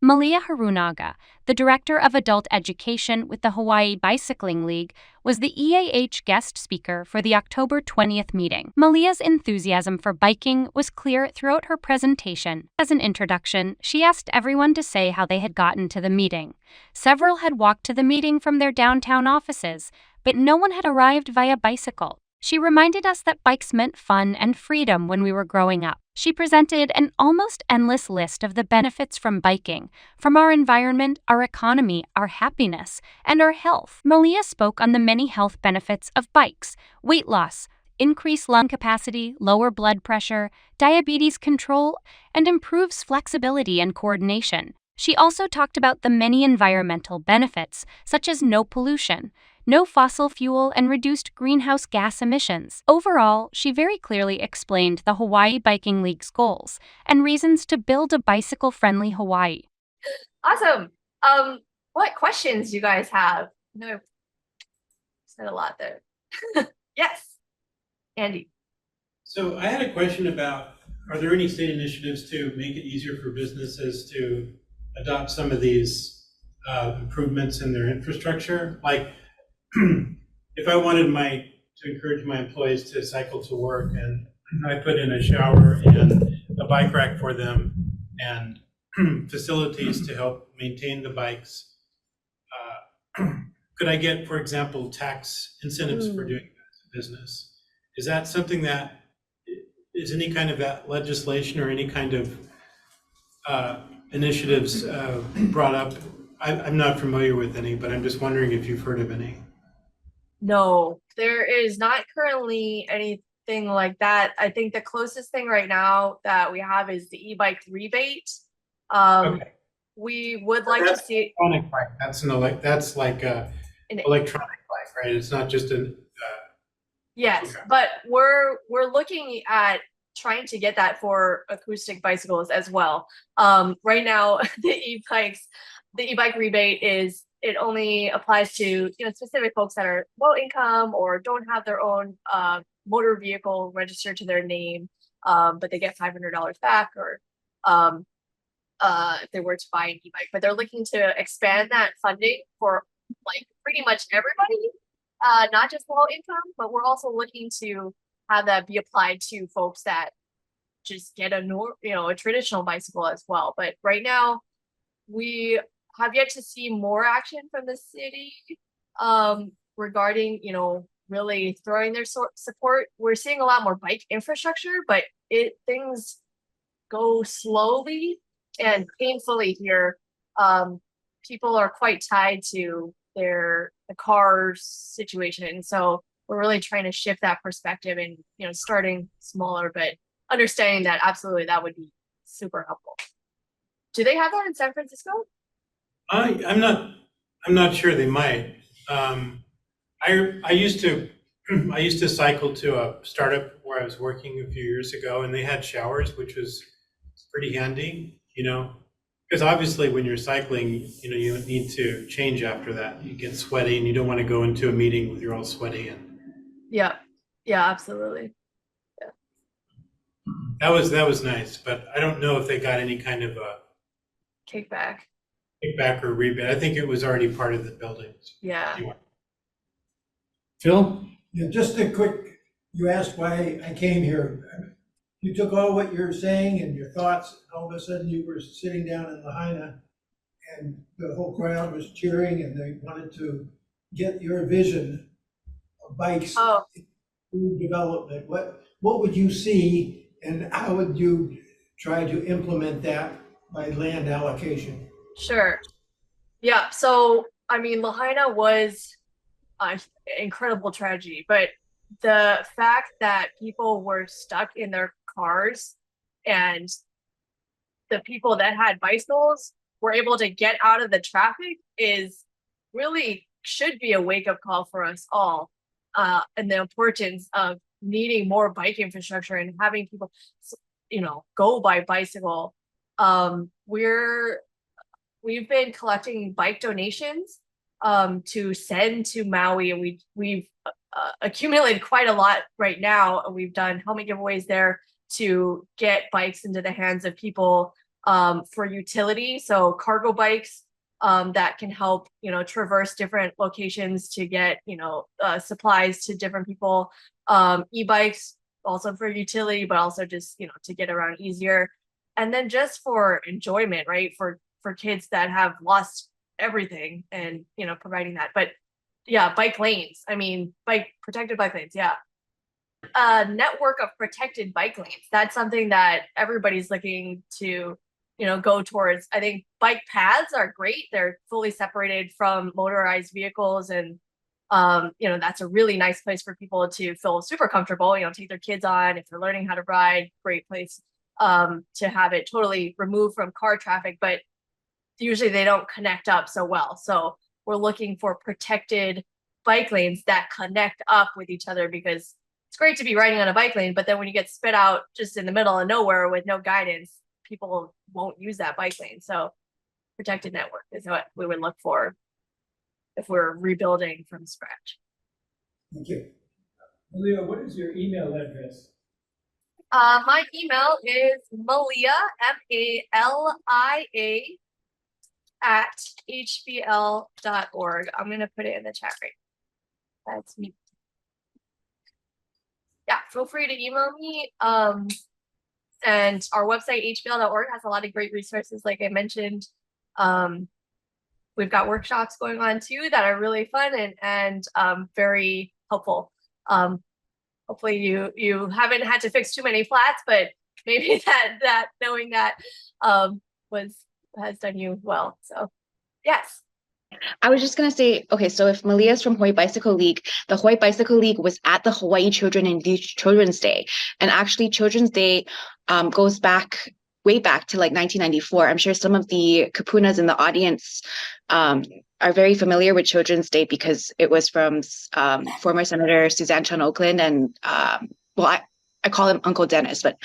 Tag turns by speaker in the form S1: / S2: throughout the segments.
S1: Malia Harunage, the director of adult education with the Hawaii Bicycling League, was the EAH guest speaker for the October 20th meeting. Malia's enthusiasm for biking was clear throughout her presentation. As an introduction, she asked everyone to say how they had gotten to the meeting. Several had walked to the meeting from their downtown offices, but no one had arrived via bicycle. She reminded us that bikes meant fun and freedom when we were growing up. She presented an almost endless list of the benefits from biking, from our environment, our economy, our happiness, and our health. Malia spoke on the many health benefits of bikes: weight loss, increased lung capacity, lower blood pressure, diabetes control, and improves flexibility and coordination. She also talked about the many environmental benefits, such as no pollution, no fossil fuel, and reduced greenhouse gas emissions. Overall, she very clearly explained the Hawaii Biking League's goals and reasons to build a bicycle-friendly Hawaii.
S2: Awesome. What questions do you guys have? I know I've said a lot there. Yes, Andy.
S3: So I had a question about, are there any state initiatives to make it easier for businesses to adopt some of these improvements in their infrastructure? Like, if I wanted to encourage my employees to cycle to work, and I put in a shower and a bike rack for them and facilities to help maintain the bikes, could I get, for example, tax incentives for doing that as a business? Is that something that is any kind of that legislation or any kind of initiatives brought up? I'm not familiar with any, but I'm just wondering if you've heard of any.
S2: No, there is not currently anything like that. I think the closest thing right now that we have is the e-bike rebate.
S3: Okay.
S2: We would like to see
S3: electronic bike. That's like a
S2: an
S3: electronic bike, right? It's not just an.
S2: yes,
S3: Okay.
S2: but we're looking at trying to get that for acoustic bicycles as well. Right now, the e-bike rebate it only applies to specific folks that are low income or don't have their own motor vehicle registered to their name, but they get $500 back, or if they were to buy an e-bike. But they're looking to expand that funding for like pretty much everybody, not just low income, but we're also looking to have that be applied to folks that just get a traditional bicycle as well. But right now, we have yet to see more action from the city regarding really throwing their support. We're seeing a lot more bike infrastructure, but things go slowly and painfully here. People are quite tied to the car situation, and so we're really trying to shift that perspective and starting smaller, but understanding that absolutely that would be super helpful. Do they have that in San Francisco?
S3: I'm not sure. They might. I used to cycle to a startup where I was working a few years ago, and they had showers, which was pretty handy. Because obviously when you're cycling, you need to change after that. You get sweaty, and you don't want to go into a meeting with you're all sweaty. And
S2: Yeah, absolutely.
S3: that was nice, but I don't know if they got any kind of a
S2: Kickback.
S3: kickback or rebate. I think it was already part of the buildings.
S2: Yeah.
S3: Anyway.
S4: Phil?
S5: Yeah, just a quick, you asked why I came here. You took all what you're saying and your thoughts, and all of a sudden you were sitting down in Lahaina and the whole crowd was cheering and they wanted to get your vision of bikes through development. What would you see and how would you try to implement that by land allocation?
S2: Sure. Yeah. So, I mean, Lahaina was an incredible tragedy, but the fact that people were stuck in their cars and the people that had bicycles were able to get out of the traffic is really should be a wake-up call for us all, and the importance of needing more bike infrastructure and having people go by bicycle. We've been collecting bike donations to send to Maui, and we've accumulated quite a lot right now. We've done helmet giveaways there to get bikes into the hands of people for utility. So cargo bikes that can help, traverse different locations to get, supplies to different people. E-bikes also for utility, but also just, to get around easier. And then just for enjoyment, right? For kids that have lost everything and, providing that. But yeah, bike lanes. I mean, protected bike lanes. Yeah. A network of protected bike lanes. That's something that everybody's looking to, go towards. I think bike paths are great. They're fully separated from motorized vehicles, and that's a really nice place for people to feel super comfortable, take their kids on if they're learning how to ride. Great place to have it totally removed from car traffic, but usually they don't connect up so well. So we're looking for protected bike lanes that connect up with each other, because it's great to be riding on a bike lane, but then when you get spit out just in the middle of nowhere with no guidance, people won't use that bike lane. So protected network is what we would look for if we're rebuilding from scratch.
S5: Thank you.
S4: Malia, what is your email address?
S2: My email is Malia, Malia, at hbl.org. I'm going to put it in the chat right now. That's me. Yeah, feel free to email me. And our website, hbl.org, has a lot of great resources, like I mentioned. We've got workshops going on too that are really fun and very helpful. Hopefully you haven't had to fix too many flats, but maybe that knowing that has done you well. So yes.
S6: I was just going to say, okay, so if Malia's from Hawaii Bicycle League, the Hawaii Bicycle League was at the Hawaii Children and Youth Children's Day. And actually Children's Day goes way back to like 1994. I'm sure some of the kapunas in the audience are very familiar with Children's Day because it was from former Senator Suzanne Chun Oakland and, I call him Uncle Dennis, but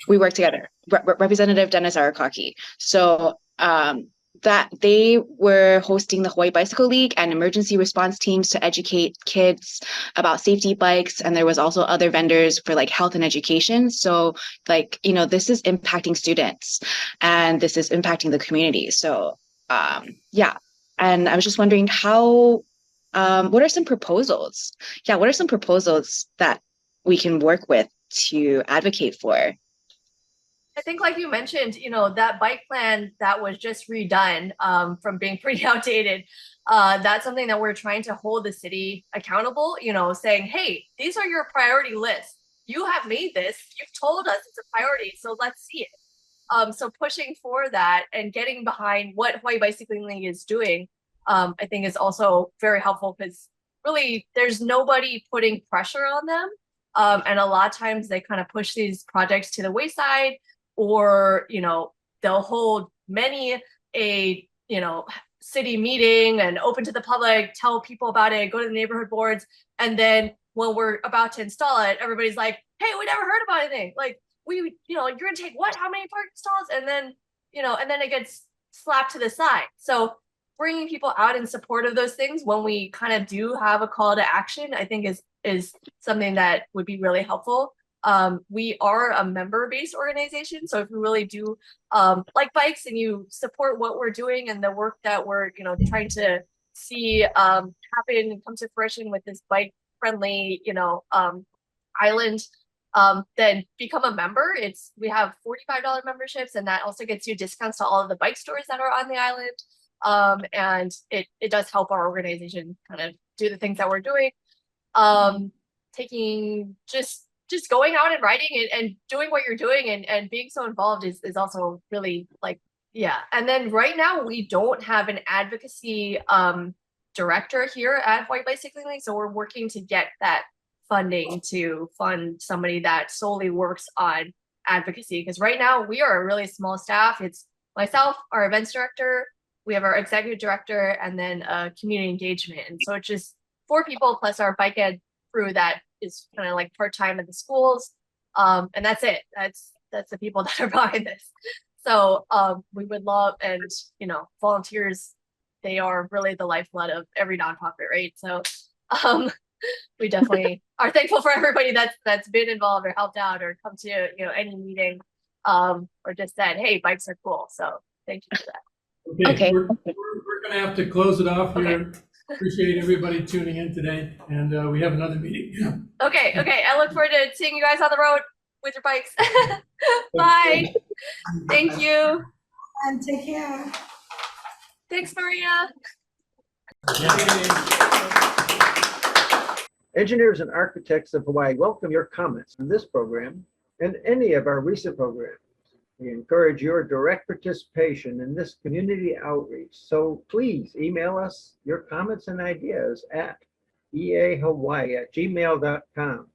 S6: we work together, Representative Dennis Arakaki. So that they were hosting the Hawaii Bicycle League and emergency response teams to educate kids about safety bikes. And there was also other vendors for like health and education. So like, this is impacting students and this is impacting the community. So yeah. And I was just wondering what are some proposals? Yeah, what are some proposals that we can work with to advocate for?
S2: I think like you mentioned, that bike plan that was just redone from being pretty outdated, that's something that we're trying to hold the city accountable, saying, hey, these are your priority lists. You have made this, you've told us it's a priority, so let's see it. So pushing for that and getting behind what Hawaii Bicycling League is doing, I think is also very helpful, because really there's nobody putting pressure on them. And a lot of times they kind of push these projects to the wayside, or they'll hold many a city meeting and open to the public, tell people about it, go to the neighborhood boards, and then when we're about to install it, everybody's like, hey, we never heard about anything. Like, you're gonna take what, how many parking stalls? And then it gets slapped to the side. So bringing people out in support of those things when we kind of do have a call to action, I think is something that would be really helpful. We are a member-based organization, so if you really do like bikes and you support what we're doing and the work that we're trying to see happen and come to fruition with this bike-friendly island, then become a member. We have $45 memberships, and that also gets you discounts to all of the bike stores that are on the island. And it does help our organization kind of do the things that we're doing. Taking just going out and riding and doing what you're doing and being so involved is also really like, yeah. And then right now we don't have an advocacy director here at Hawaii Bicycling League. So we're working to get that funding to fund somebody that solely works on advocacy. Because right now we are a really small staff. It's myself, our events director, we have our executive director, and then community engagement. And so it's just 4 people plus our bike ed crew that is kind of like part-time at the schools, and that's it. That's the people that are behind this. So we would love, and volunteers, they are really the lifeblood of every nonprofit, right? So we definitely are thankful for everybody that's been involved or helped out or come to any meeting. or just said, hey, bikes are cool. So thank you for that.
S6: Okay.
S4: We're gonna have to close it off
S2: Okay.
S4: here. Appreciate everybody tuning in today, and we have another meeting.
S2: Okay. I look forward to seeing you guys on the road with your bikes. Bye. Thank you.
S7: And take care.
S2: Thanks, Maria.
S8: Engineers and architects of Hawaii welcome your comments on this program and any of our recent programs. We encourage your direct participation in this community outreach. So please email us your comments and ideas at eahawaii@gmail.com.